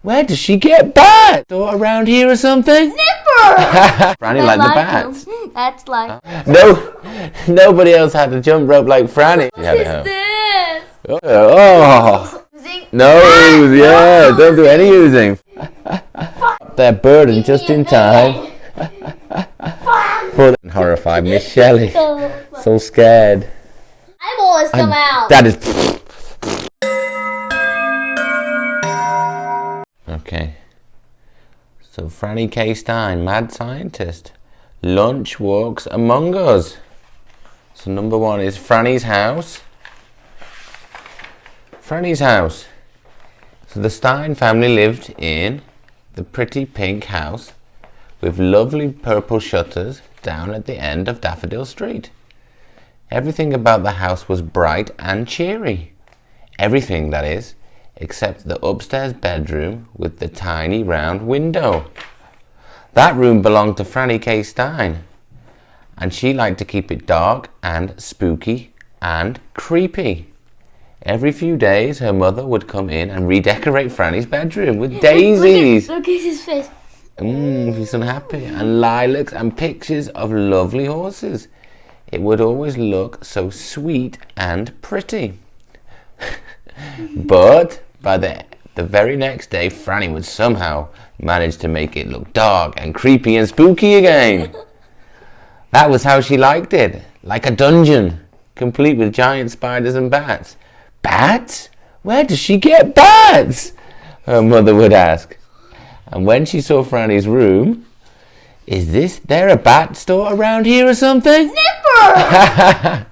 Where does she get bats? Or around here or something? Nipper! Franny liked the bats. That's like... No, nobody else had a jump rope like Franny. What is this? Oh. No, yeah, don't do any using. They're burdened just in time. Poor horrified Miss Shelley. So scared. Eyeballs come out. That is... Okay. So Franny K.Stein, mad scientist. Lunch walks among us. So number 1 is Franny's house. Franny's house. So the Stein family lived in the pretty pink house with lovely purple shutters down at the end of Daffodil Street. Everything about the house was bright and cheery. Everything, that is, except the upstairs bedroom with the tiny round window. That room belonged to Franny K.Stein, and she liked to keep it dark and spooky and creepy. Every few days her mother would come in and redecorate Franny's bedroom with daisies. Look at his face. He's unhappy. And lilacs and pictures of lovely horses. It would always look so sweet and pretty. But by the very next day, Franny would somehow manage to make it look dark and creepy and spooky again. That was how she liked it, like a dungeon, complete with giant spiders and bats. Bats? Where does she get bats? Her mother would ask. And when she saw Franny's room, is there a bat store around here or something? Nipper!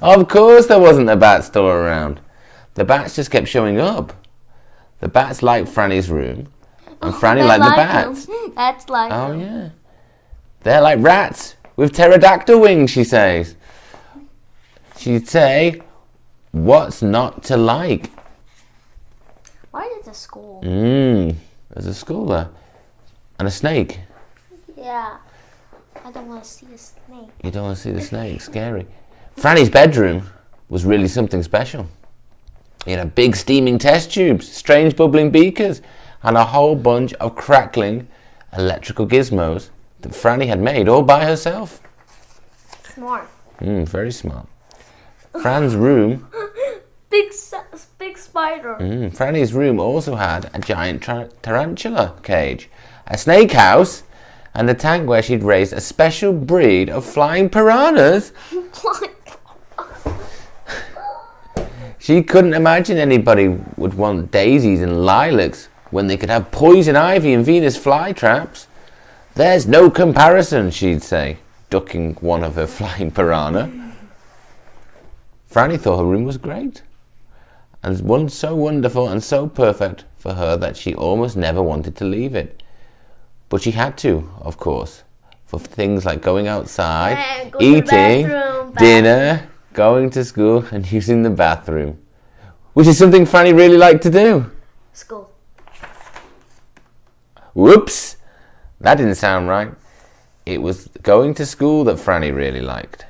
Of course there wasn't a bat store around. The bats just kept showing up. The bats liked Franny's room, and Franny liked the bats. That's like... Oh yeah. They're like rats with pterodactyl wings, she says. She'd say, what's not to like? Why is it a school? There's a school there. And a snake. Yeah. I don't want to see a snake. You don't want to see the snake, scary. Franny's bedroom was really something special. It had big steaming test tubes, strange bubbling beakers, and a whole bunch of crackling electrical gizmos that Franny had made all by herself. Smart. Very smart. Fran's room... Big spider. Franny's room also had a giant tarantula cage, a snake house, and a tank where she'd raised a special breed of flying piranhas. She couldn't imagine anybody would want daisies and lilacs when they could have poison ivy and Venus flytraps. There's no comparison, she'd say, ducking one of her flying piranha. Franny thought her room was great, and one so wonderful and so perfect for her that she almost never wanted to leave it. But she had to, of course, for things like going outside, eating, dinner, going to school, and using the bathroom, which is something Franny really liked to do. School. Whoops! That didn't sound right. It was going to school that Franny really liked.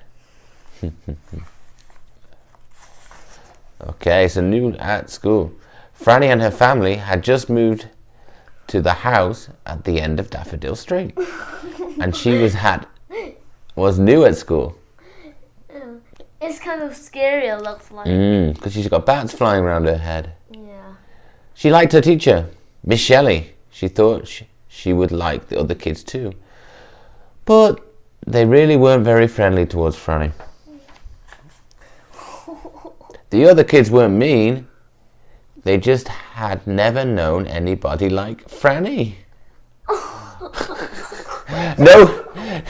Okay, so new at school. Franny and her family had just moved to the house at the end of Daffodil Street. And she was new at school. It's kind of scary, it looks like. Because she's got bats flying around her head. Yeah. She liked her teacher, Miss Shelley. She thought she would like the other kids too. But they really weren't very friendly towards Franny. The other kids weren't mean. They just had never known anybody like Franny.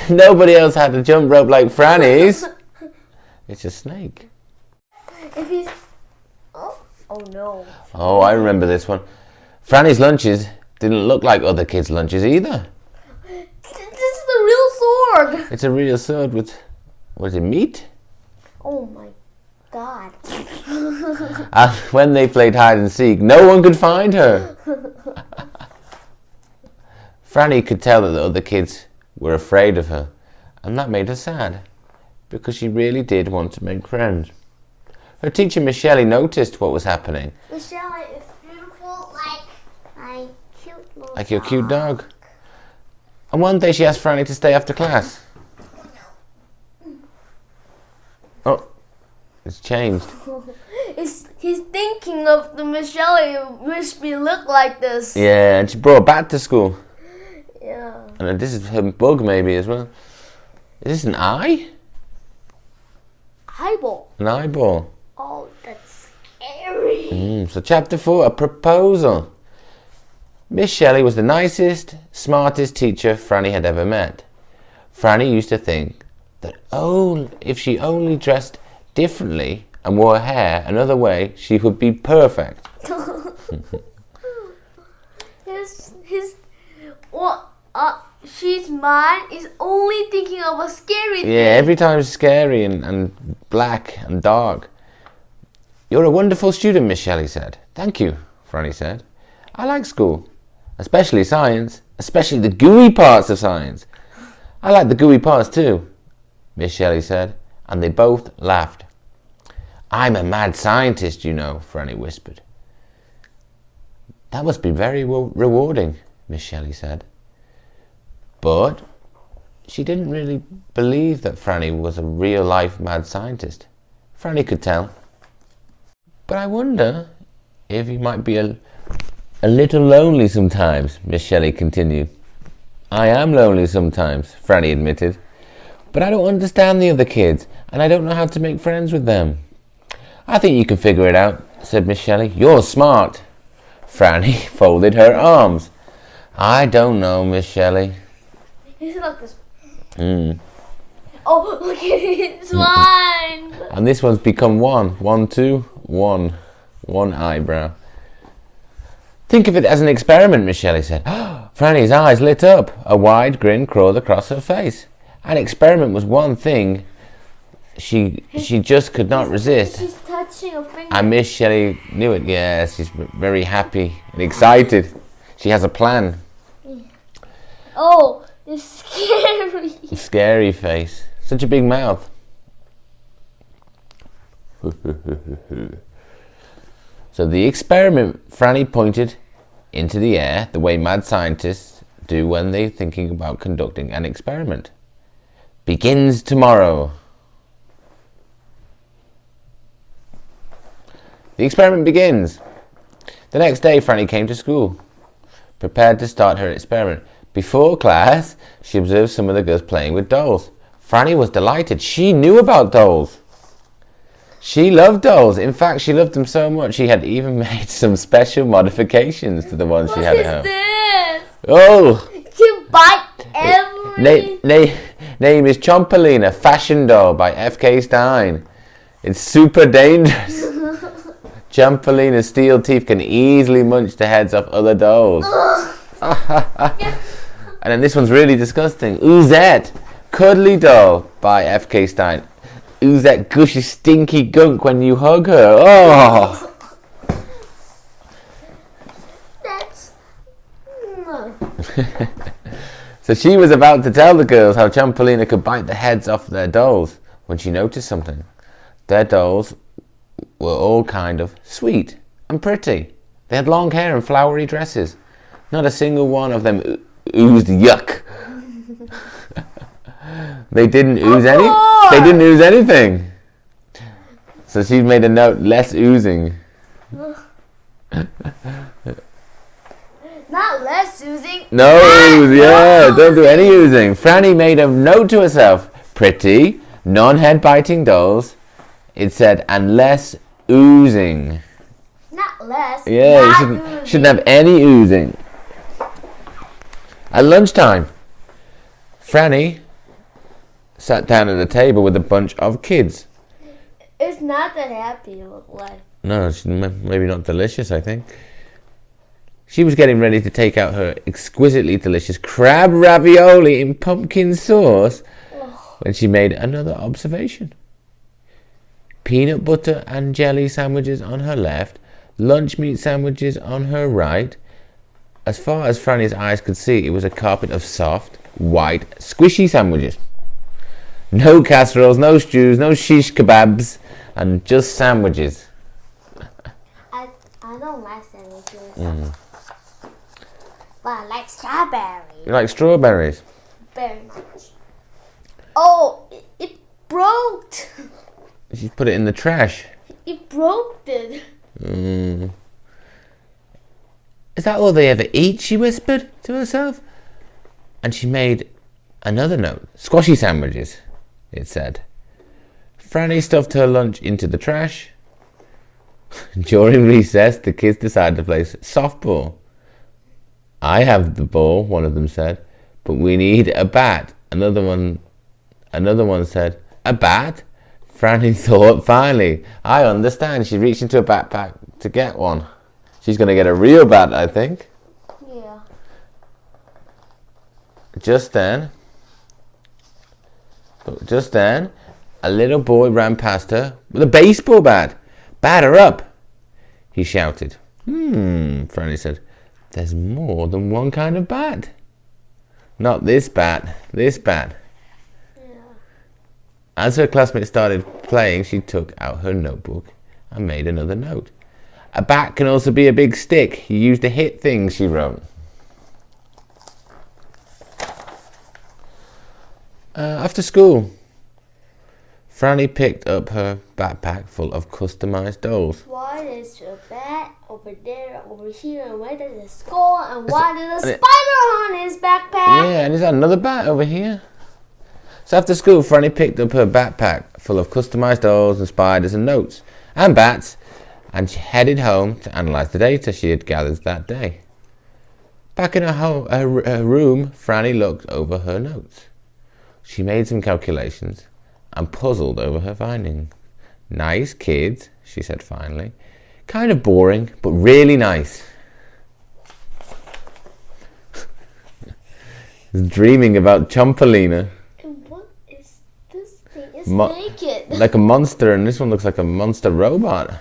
Nobody else had a jump rope like Franny's. It's a snake. If he's... Oh no. Oh, I remember this one. Franny's lunches didn't look like other kids' lunches either. This is the real sword. It's a real sword with, what is it, meat? Oh my God. And when they played hide and seek, no one could find her. Franny could tell that the other kids were afraid of her, and that made her sad, because she really did want to make friends. Her teacher, Miss Shelley, noticed what was happening. Miss Shelley is beautiful like My cute little Like your cute dog. And one day she asked Franny to stay after class. Oh, it's changed. He's thinking of the Michelle wispy look like this. Yeah, and she brought it back to school. Yeah. And this is her bug maybe as well. Is this an eye? Eyeball. An eyeball. Oh, that's scary. So chapter 4, a proposal. Miss Shelley was the nicest, smartest teacher Franny had ever met. Franny used to think that if she only dressed differently and wore her hair another way, she would be perfect. She's mind is only thinking of a scary thing. Yeah, every time it's scary and black and dark. You're a wonderful student, Miss Shelley said. Thank you, Franny said. I like school, especially science, especially the gooey parts of science. I like the gooey parts too, Miss Shelley said, and they both laughed. I'm a mad scientist, you know, Franny whispered. That must be very rewarding, Miss Shelley said. But she didn't really believe that Franny was a real-life mad scientist. Franny could tell. But I wonder if he might be a little lonely sometimes, Miss Shelley continued. I am lonely sometimes, Franny admitted. But I don't understand the other kids, and I don't know how to make friends with them. I think you can figure it out, said Miss Shelley. You're smart. Franny folded her arms. I don't know, Miss Shelley. Is it like this? Oh, look at it. It's one. And this one's become one. 1, 2, 1. One eyebrow. Think of it as an experiment, Miss Shelley said. Franny's eyes lit up. A wide grin crawled across her face. An experiment was one thing she just could not resist. She's touching a finger. And Miss Shelley knew it. Yes, she's very happy and excited. She has a plan. Oh, it's scary. Scary face. Such a big mouth. So the experiment, Franny pointed into the air the way mad scientists do when they're thinking about conducting an experiment. Begins tomorrow. The experiment begins. The next day, Franny came to school, prepared to start her experiment. Before class, she observed some of the girls playing with dolls. Franny was delighted. She knew about dolls. She loved dolls. In fact, she loved them so much she had even made some special modifications to the ones she had at home. What is this? Oh! To bite every... Name is Chompolina, fashion doll by K.Stein. It's super dangerous. Chompolina's steel teeth can easily munch the heads off other dolls. And then this one's really disgusting. Oozette, cuddly doll by K.Stein. Oozette gushes stinky gunk when you hug her. Oh! That's... So she was about to tell the girls how Chompolina could bite the heads off their dolls when she noticed something. Their dolls were all kind of sweet and pretty. They had long hair and flowery dresses. Not a single one of them oozed yuck. They didn't ooze anything. So she made a note, less oozing. Not less oozing. No ooze, yeah, don't do any oozing. Franny made a note to herself. Pretty, non-head biting dolls. It said, and less oozing. Not less. Yeah, not you shouldn't have any oozing. At lunchtime, Franny sat down at a table with a bunch of kids. It's not that happy to look like. No, it's maybe not delicious, I think. She was getting ready to take out her exquisitely delicious crab ravioli in pumpkin sauce when she made another observation. Peanut butter and jelly sandwiches on her left, lunch meat sandwiches on her right. As far as Franny's eyes could see, it was a carpet of soft, white, squishy sandwiches. No casseroles, no stews, no shish kebabs, and just sandwiches. I don't like sandwiches. But I like strawberries. You like strawberries? Very much. Oh, it broke. She put it in the trash. It broke it. Is that all they ever eat? She whispered to herself. And she made another note. Squashy sandwiches, it said. Franny stuffed her lunch into the trash. During recess, the kids decided to play softball. I have the ball, one of them said, but we need a bat. Another one said, a bat? Franny thought, finally, I understand. She reached into a backpack to get one. She's going to get a real bat, I think. Yeah. Just then, a little boy ran past her with a baseball bat. Batter up, he shouted. Franny said, there's more than one kind of bat. Not this bat, this bat. Yeah. As her classmates started playing, she took out her notebook and made another note. A bat can also be a big stick. You use to hit things, she wrote. After school, Franny picked up her backpack full of customized dolls. Why is a bat over there, over here, and where does it go? And why does a spider on his backpack? Yeah, and is that another bat over here? So after school, Franny picked up her backpack full of customized dolls and spiders and notes and bats, and she headed home to analyze the data she had gathered that day. Back in her room, Franny looked over her notes. She made some calculations and puzzled over her findings. Nice kids, she said finally. Kind of boring, but really nice. Dreaming about Chompolina. And what is this thing? It's naked. Like a monster, and this one looks like a monster robot.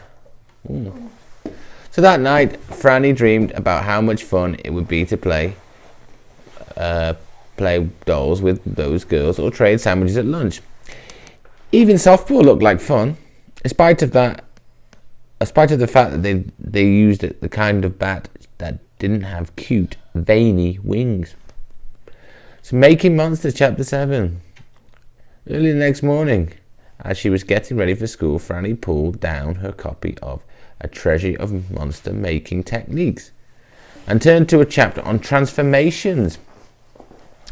So that night, Franny dreamed about how much fun it would be to play dolls with those girls or trade sandwiches at lunch. Even softball looked like fun, in spite of the fact that they used the kind of bat that didn't have cute, veiny wings. So Making Monsters Chapter 7. Early the next morning, as she was getting ready for school, Franny pulled down her copy of A Treasure of Monster Making Techniques and turned to a chapter on transformations.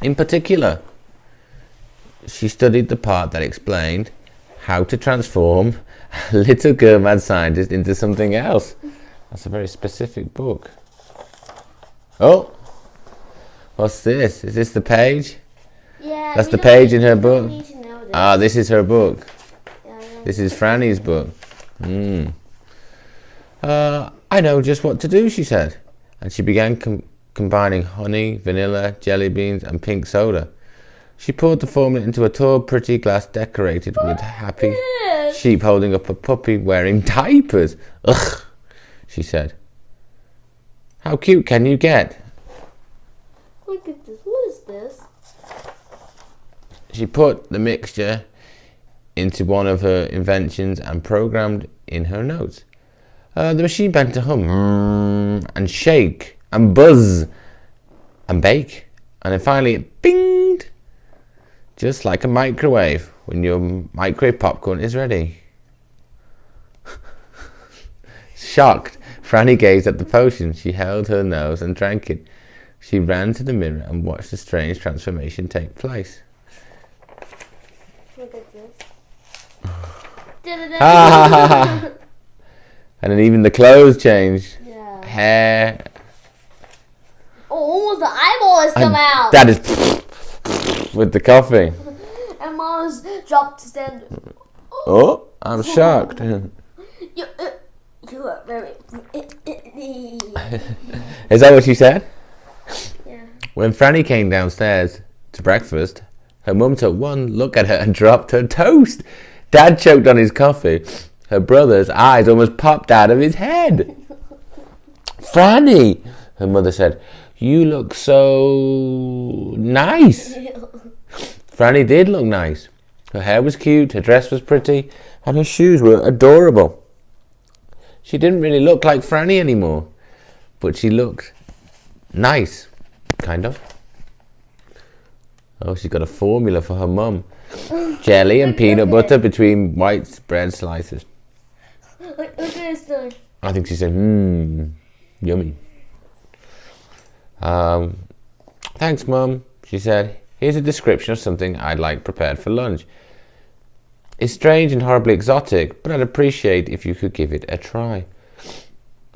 In particular, she studied the part that explained how to transform a little girl mad scientist into something else. That's a very specific book. Oh, what's this? Is this the page? Yeah. That's the page in her book. Need to know this. Ah, this is her book. Yeah. This is Franny's book. I know just what to do, she said. And she began combining honey, vanilla, jelly beans, and pink soda. She poured the formula into a tall, pretty glass decorated with happy sheep holding up a puppy wearing diapers. Ugh, she said. How cute can you get? Look at this. What is this? She put the mixture into one of her inventions and programmed in her notes. The machine began to hum and shake and buzz and bake, and then finally it binged, just like a microwave when your microwave popcorn is ready. Shocked, Franny gazed at the potion. She held her nose and drank it. She ran to the mirror and watched the strange transformation take place. Look at this. And then even the clothes changed. Yeah. Hair. Oh, almost the eyeball has come out. That is with the coffee. And Mom's dropped his hand. Oh, I'm shocked. You are very. Is that what she said? Yeah. When Franny came downstairs to breakfast, her mum took one look at her and dropped her toast. Dad choked on his coffee. Her brother's eyes almost popped out of his head. Franny, her mother said, you look so nice. Franny did look nice. Her hair was cute, her dress was pretty, and her shoes were adorable. She didn't really look like Franny anymore, but she looked nice. kind of. Oh, she's got a formula for her mum. Jelly and peanut butter between white bread slices. Look at this one. I think she said, yummy. Thanks, Mum, she said. Here's a description of something I'd like prepared for lunch. It's strange and horribly exotic, but I'd appreciate if you could give it a try.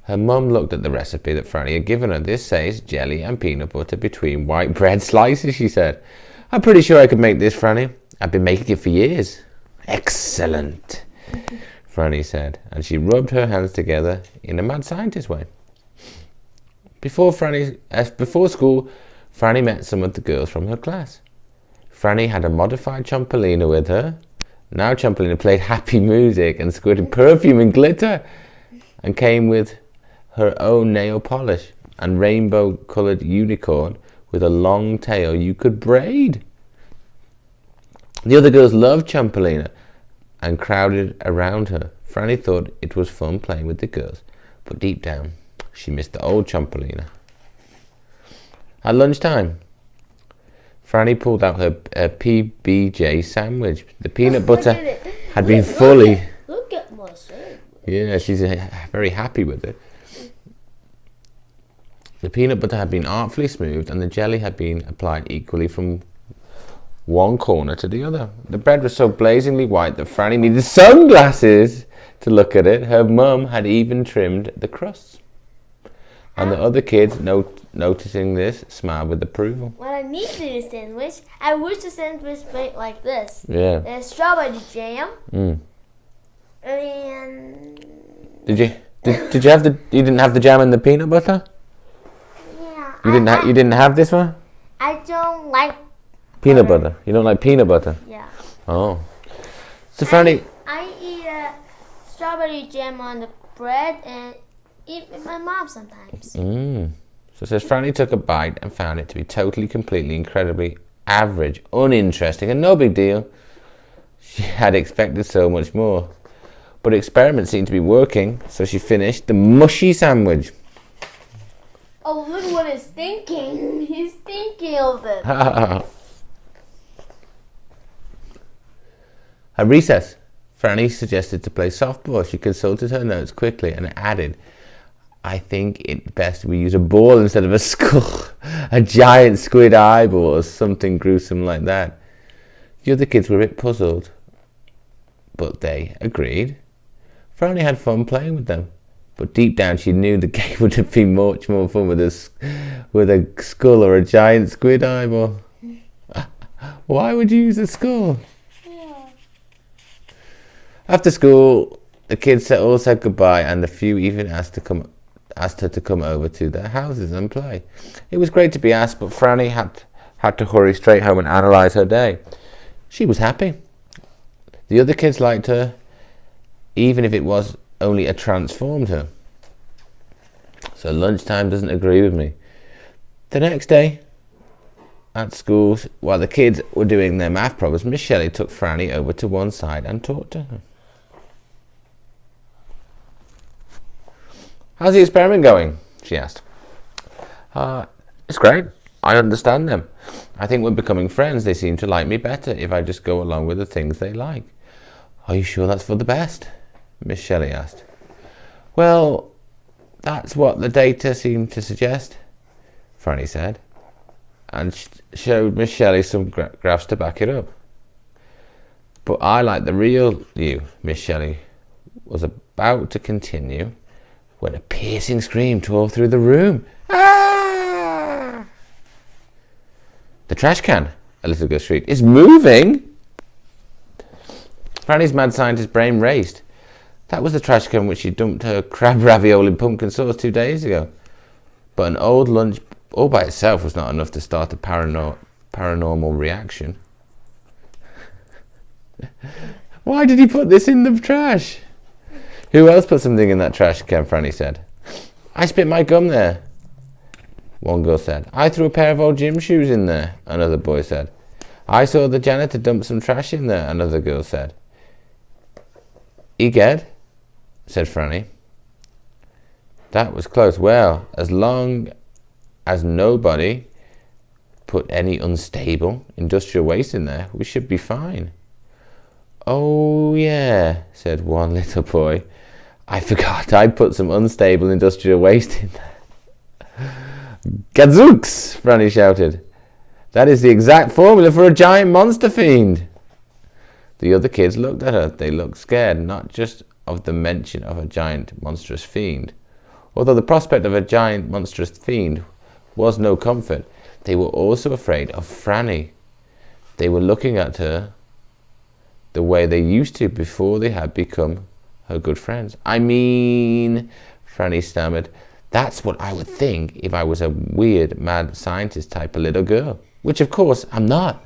Her mum looked at the recipe that Franny had given her. This says jelly and peanut butter between white bread slices, she said. I'm pretty sure I could make this, Franny. I've been making it for years. Excellent, Franny said, and she rubbed her hands together in a mad scientist way. Before school, Franny met some of the girls from her class. Franny had a modified Chompolina with her. Now Chompolina played happy music and squirted perfume and glitter, and came with her own nail polish and rainbow-coloured unicorn with a long tail you could braid. The other girls loved Chompolina and crowded around her. Franny thought it was fun playing with the girls, but deep down, she missed the old Chompolina. At lunchtime, Franny pulled out her PBJ sandwich. The peanut butter had been fully... Look at my sandwich. Yeah, she's very happy with it. The peanut butter had been artfully smoothed and the jelly had been applied equally from one corner to the other. The bread was so blazingly white that Franny needed sunglasses to look at it. Her mum had even trimmed the crusts. And the other kids, noticing this, smiled with approval. When I need to do a sandwich, I wish the sandwich made like this. Yeah. There's strawberry jam. Mm. And... Did you have the... You didn't have the jam and the peanut butter? Yeah. You didn't have this one? I don't like peanut butter. You don't like peanut butter? Yeah. Oh. So Franny... I eat strawberry jam on the bread and eat with my mom sometimes. So it says Franny took a bite and found it to be totally, completely, incredibly average, uninteresting, and no big deal. She had expected so much more. But experiments seemed to be working, so she finished the mushy sandwich. Oh, look what he's thinking. He's thinking of it. At recess, Franny suggested to play softball. She consulted her notes quickly and added, I think it best we use a ball instead of a skull, a giant squid eyeball or something gruesome like that. The other kids were a bit puzzled, but they agreed. Franny had fun playing with them, but deep down she knew the game would have been much more fun with a skull or a giant squid eyeball. Why would you use a skull? Yeah. After school, the kids all said goodbye, and a few even asked her to come over to their houses and play. It was great to be asked, but Franny had to hurry straight home and analyse her day. She was happy. The other kids liked her, even if it was only a transformed her. So lunchtime doesn't agree with me. The next day, at school, while the kids were doing their math problems, Miss Shelley took Franny over to one side and talked to her. How's the experiment going? She asked. It's great. I understand them. I think we're becoming friends. They seem to like me better if I just go along with the things they like. Are you sure that's for the best? Miss Shelley asked. Well, that's what the data seemed to suggest, Franny said, and showed Miss Shelley some graphs to back it up. But I like the real you, Miss Shelley was about to continue when a piercing scream tore through the room. Ah! The trash can, a little girl shrieked, is moving! Franny's mad scientist brain raced. That was the trash can which she dumped her crab ravioli and pumpkin sauce 2 days ago. But an old lunch all by itself was not enough to start a paranormal reaction. Why did he put this in the trash? Who else put something in that trash can? Franny said. I spit my gum there, one girl said. I threw a pair of old gym shoes in there, another boy said. I saw the janitor dump some trash in there, another girl said. Egad, said Franny. That was close. Well, as long as nobody put any unstable industrial waste in there, we should be fine. Oh yeah, said one little boy. I forgot I'd put some unstable industrial waste in there. Gadzooks, Franny shouted. That is the exact formula for a giant monster fiend. The other kids looked at her. They looked scared, not just of the mention of a giant monstrous fiend. Although the prospect of a giant monstrous fiend was no comfort, they were also afraid of Franny. They were looking at her the way they used to before they had become her good friends. I mean, Franny stammered, that's what I would think if I was a weird, mad scientist type of little girl. Which, of course, I'm not.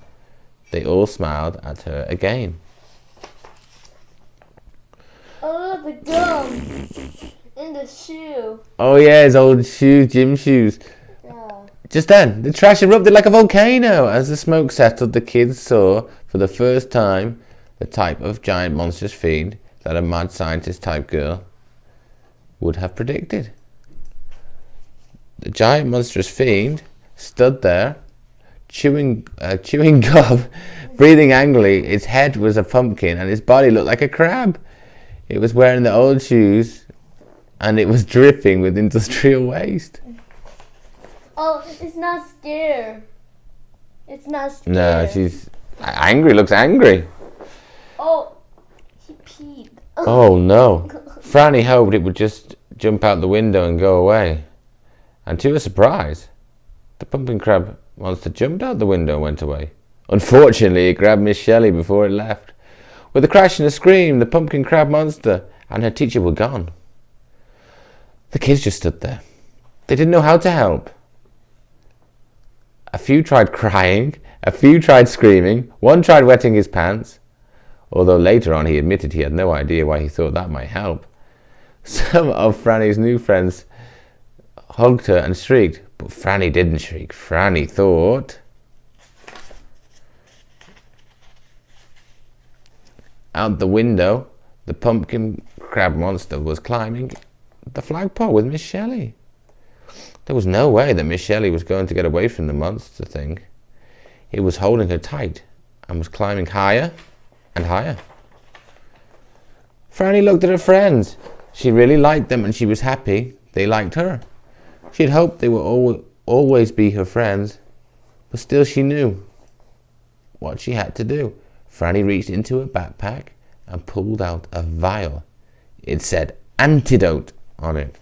They all smiled at her again. Oh, the gum in the shoe. Oh yeah, his old shoes, gym shoes. Yeah. Just then, the trash erupted like a volcano. As the smoke settled, the kids saw, for the first time, the type of giant monstrous fiend that a mad scientist type girl would have predicted. The giant monstrous fiend stood there, chewing gum, breathing angrily. Its head was a pumpkin and its body looked like a crab. It was wearing the old shoes and it was dripping with industrial waste. Oh, it's not scared. It's not scared. No, she's angry, looks angry. Oh, he peed. Oh no. Franny hoped it would just jump out the window and go away. And to her surprise, the pumpkin crab monster jumped out the window and went away. Unfortunately, it grabbed Miss Shelley before it left. With a crash and a scream, the pumpkin crab monster and her teacher were gone. The kids just stood there. They didn't know how to help. A few tried crying, a few tried screaming, one tried wetting his pants, although later on he admitted he had no idea why he thought that might help. Some of Franny's new friends hugged her and shrieked, but Franny didn't shriek. Franny thought. Out the window, the pumpkin crab monster was climbing the flagpole with Miss Shelley. There was no way that Miss Shelley was going to get away from the monster thing. It was holding her tight and was climbing higher and higher. Franny looked at her friends. She really liked them and she was happy they liked her. She had hoped they would always be her friends, but still she knew what she had to do. Franny reached into her backpack and pulled out a vial. It said antidote on it.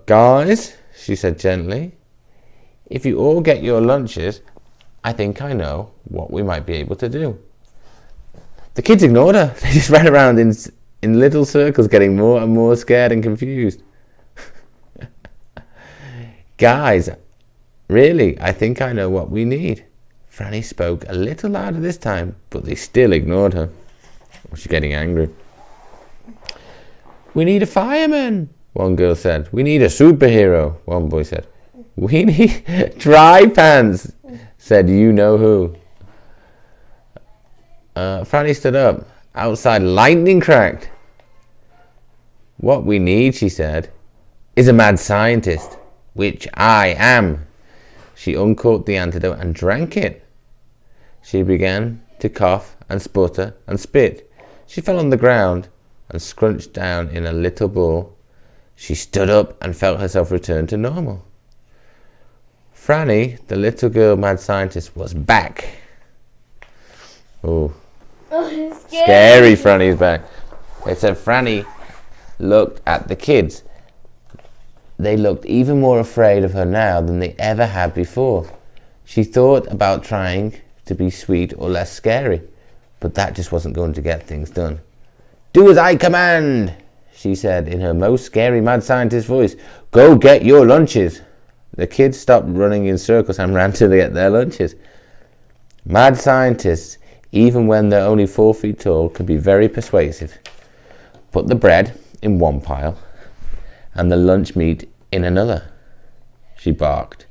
Guys, she said gently, if you all get your lunches, I think I know what we might be able to do. The kids ignored her. They just ran around in little circles, getting more and more scared and confused. Guys, really, I think I know what we need. Franny spoke a little louder this time, but they still ignored her. She's getting angry. We need a fireman, one girl said. We need a superhero, one boy said. We need dry pants, said you know who. Franny stood up. Outside, lightning cracked. What we need, she said, is a mad scientist, which I am. She uncorked the antidote and drank it. She began to cough and sputter and spit. She fell on the ground and scrunched down in a little ball. She stood up and felt herself return to normal. Franny, the little girl mad scientist, was back. Oh, scary Franny's back. They said Franny looked at the kids. They looked even more afraid of her now than they ever had before. She thought about trying to be sweet or less scary, but that just wasn't going to get things done. Do as I command, she said in her most scary mad scientist voice. Go get your lunches. The kids stopped running in circles and ran to get their lunches. Mad scientists, even when they're only 4 feet tall, can be very persuasive. Put the bread in one pile and the lunch meat in another, she barked.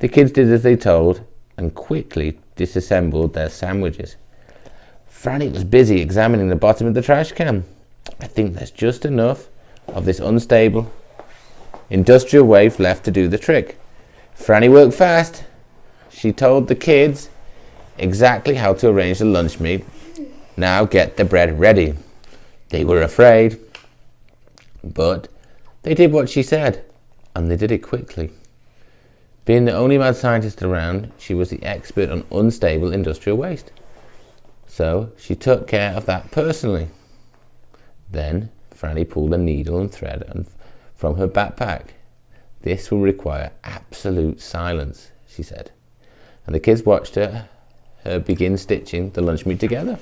The kids did as they told and quickly disassembled their sandwiches. Franny was busy examining the bottom of the trash can. I think there's just enough of this unstable industrial waste left to do the trick. Franny worked fast. She told the kids exactly how to arrange the lunch meat. Now get the bread ready. They were afraid, but they did what she said, and they did it quickly. Being the only mad scientist around, she was the expert on unstable industrial waste. So she took care of that personally. Then Franny pulled a needle and thread from her backpack. This will require absolute silence, she said. And the kids watched her begin stitching the lunch meat together.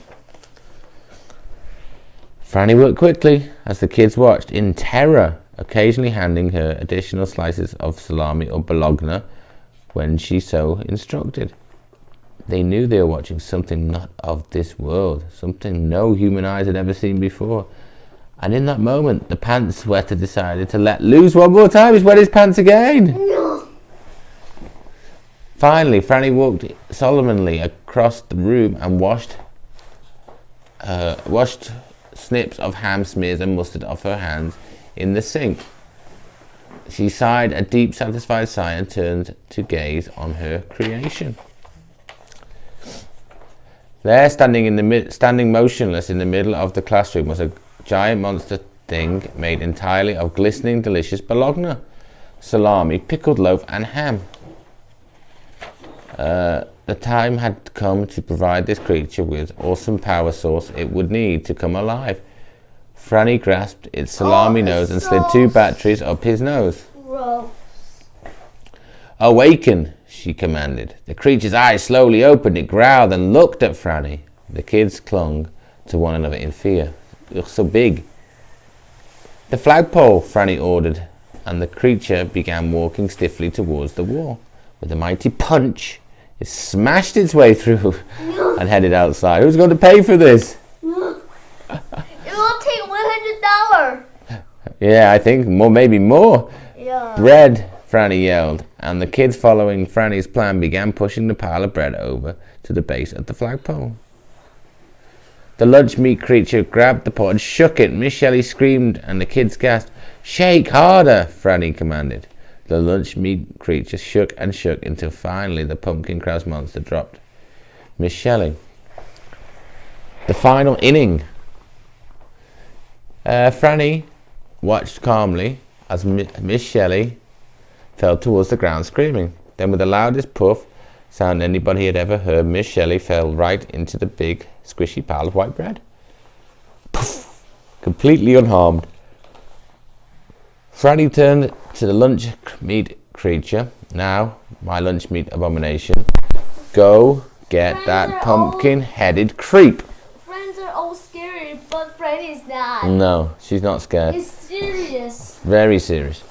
Franny worked quickly as the kids watched in terror, occasionally handing her additional slices of salami or bologna when she so instructed. They knew they were watching something not of this world, something no human eyes had ever seen before. And in that moment, the pants sweater decided to let loose one more time. He's wet his pants again. No. Finally, Franny walked solemnly across the room and washed snips of ham smears and mustard off her hands in the sink. She sighed a deep, satisfied sigh and turned to gaze on her creation. There, standing motionless in the middle of the classroom, was a giant monster thing made entirely of glistening, delicious bologna, salami, pickled loaf, and ham. The time had come to provide this creature with awesome power source it would need to come alive. Franny grasped its salami nose and slid 2 batteries up his nose. Gross. Awaken, she commanded. The creature's eyes slowly opened. It growled and looked at Franny. The kids clung to one another in fear. It was so big. The flagpole, Franny ordered, and the creature began walking stiffly towards the wall. With a mighty punch, it smashed its way through and headed outside. Who's going to pay for this? It will take $100. Yeah, I think more, maybe more. Yeah. Bread, Franny yelled, and the kids following Franny's plan began pushing the pile of bread over to the base of the flagpole. The lunch meat creature grabbed the pot and shook it. Miss Shelley screamed and the kids gasped. Shake harder, Franny commanded. The lunch meat creature shook and shook until finally the pumpkin crab monster dropped. Miss Shelley. The final inning. Franny watched calmly as Miss Shelley fell towards the ground screaming. Then with the loudest puff sound anybody had ever heard, Miss Shelley fell right into the big squishy pile of white bread. Poof! Completely unharmed. Franny turned to the lunch meat creature. Now, my lunch meat abomination, go get that pumpkin-headed creep. Friends are all scary, but Franny's not. No, she's not scared. He's serious. Very serious.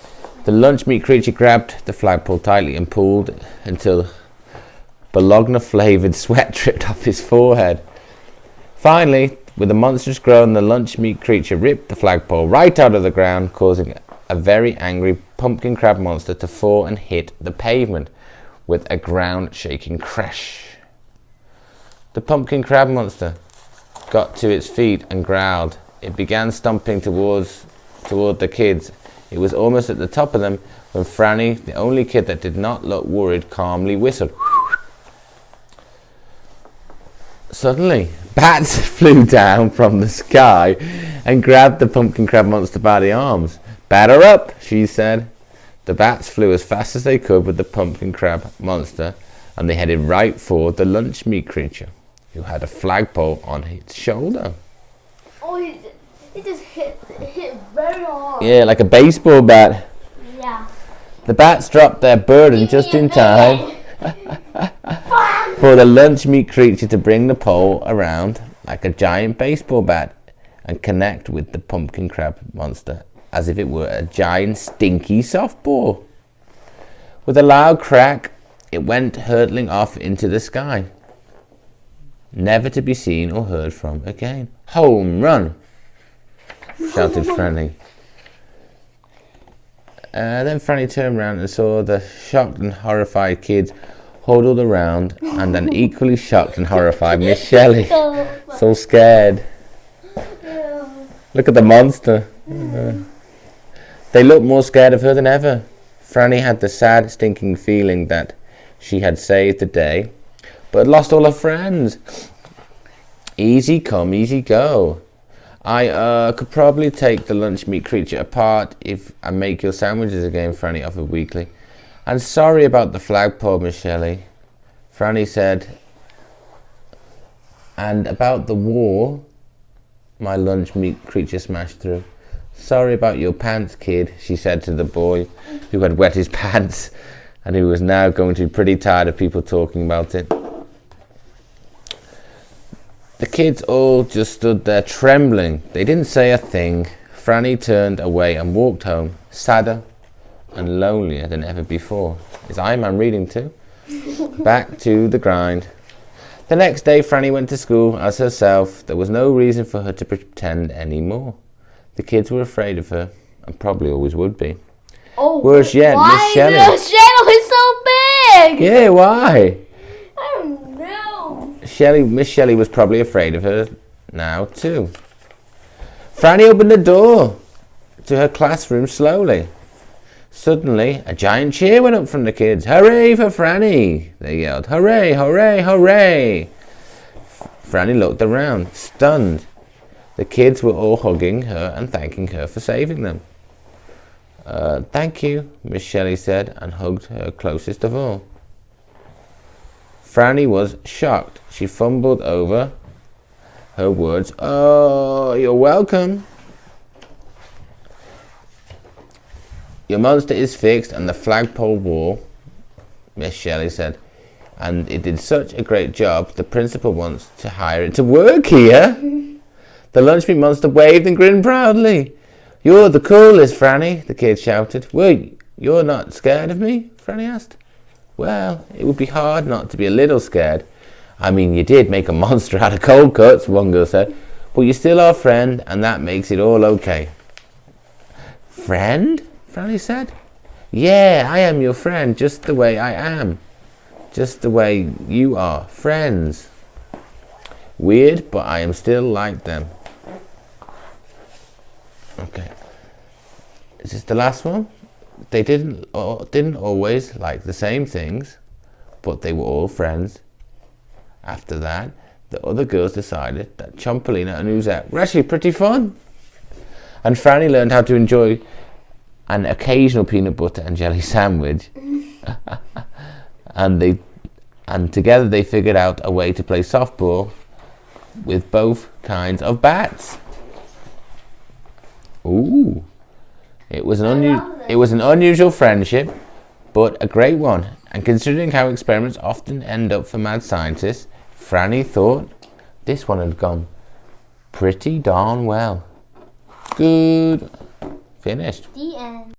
The lunch meat creature grabbed the flagpole tightly and pulled until bologna-flavored sweat dripped off his forehead. Finally, with a monstrous groan, the lunch meat creature ripped the flagpole right out of the ground, causing a very angry pumpkin crab monster to fall and hit the pavement with a ground-shaking crash. The pumpkin crab monster got to its feet and growled. It began stomping toward the kids. It was almost at the top of them when Franny, the only kid that did not look worried, calmly whistled. Suddenly, bats flew down from the sky and grabbed the pumpkin crab monster by the arms. Batter up, she said. The bats flew as fast as they could with the pumpkin crab monster, and they headed right for the lunch meat creature, who had a flagpole on its shoulder. Oh, he just hit very hard. Yeah, like a baseball bat. Yeah. The bats dropped their burden just in time for the lunch meat creature to bring the pole around like a giant baseball bat and connect with the pumpkin crab monster as if it were a giant stinky softball. With a loud crack, it went hurtling off into the sky, never to be seen or heard from again. Home run! Shouted Franny. Then Franny turned around and saw the shocked and horrified kids huddled around and an equally shocked and horrified Miss Shelley. So scared. Look at the monster. They looked more scared of her than ever. Franny had the sad, stinking feeling that she had saved the day, but had lost all her friends. Easy come, easy go. I could probably take the lunch meat creature apart if I make your sandwiches again, Franny offered weakly. I'm sorry about the flagpole, Miss Shelley, Franny said. And about the wall my lunch meat creature smashed through. Sorry about your pants, kid, she said to the boy who had wet his pants and who was now going to be pretty tired of people talking about it. The kids all just stood there trembling. They didn't say a thing. Franny turned away and walked home, sadder and lonelier than ever before. Is Iron Man reading too? Back to the grind. The next day Franny went to school as herself. There was no reason for her to pretend anymore. The kids were afraid of her, and probably always would be. Oh, Worse yet, Miss Shelley. Why is the shadow is so big? Yeah, why? I don't know. Miss Shelley was probably afraid of her now too. Franny opened the door to her classroom slowly. Suddenly, a giant cheer went up from the kids. Hooray for Franny! They yelled. Hooray, hooray, hooray! Franny looked around, stunned. The kids were all hugging her and thanking her for saving them. Thank you, Miss Shelley said, and hugged her closest of all. Franny was shocked. She fumbled over her words. Oh, you're welcome. Your monster is fixed and the flagpole wall, Miss Shelley said, and it did such a great job, the principal wants to hire it to work here. The lunch meat monster waved and grinned proudly. You're the coolest, Franny, the kid shouted. Well, you're not scared of me? Franny asked. Well, it would be hard not to be a little scared. I mean, you did make a monster out of cold cuts, one girl said, but you're still our friend, and that makes it all okay. Friend? Franny said. Yeah, I am your friend, just the way I am. Just the way you are. Friends. Weird, but I am still like them. Okay. Is this the last one? They didn't always like the same things, but they were all friends. After that, the other girls decided that Chompolina and Oozette were actually pretty fun. And Franny learned how to enjoy an occasional peanut butter and jelly sandwich. and together they figured out a way to play softball with both kinds of bats. Ooh. It was an unusual friendship, but a great one. And considering how experiments often end up for mad scientists, Franny thought this one had gone pretty darn well. Good. Finished. The end.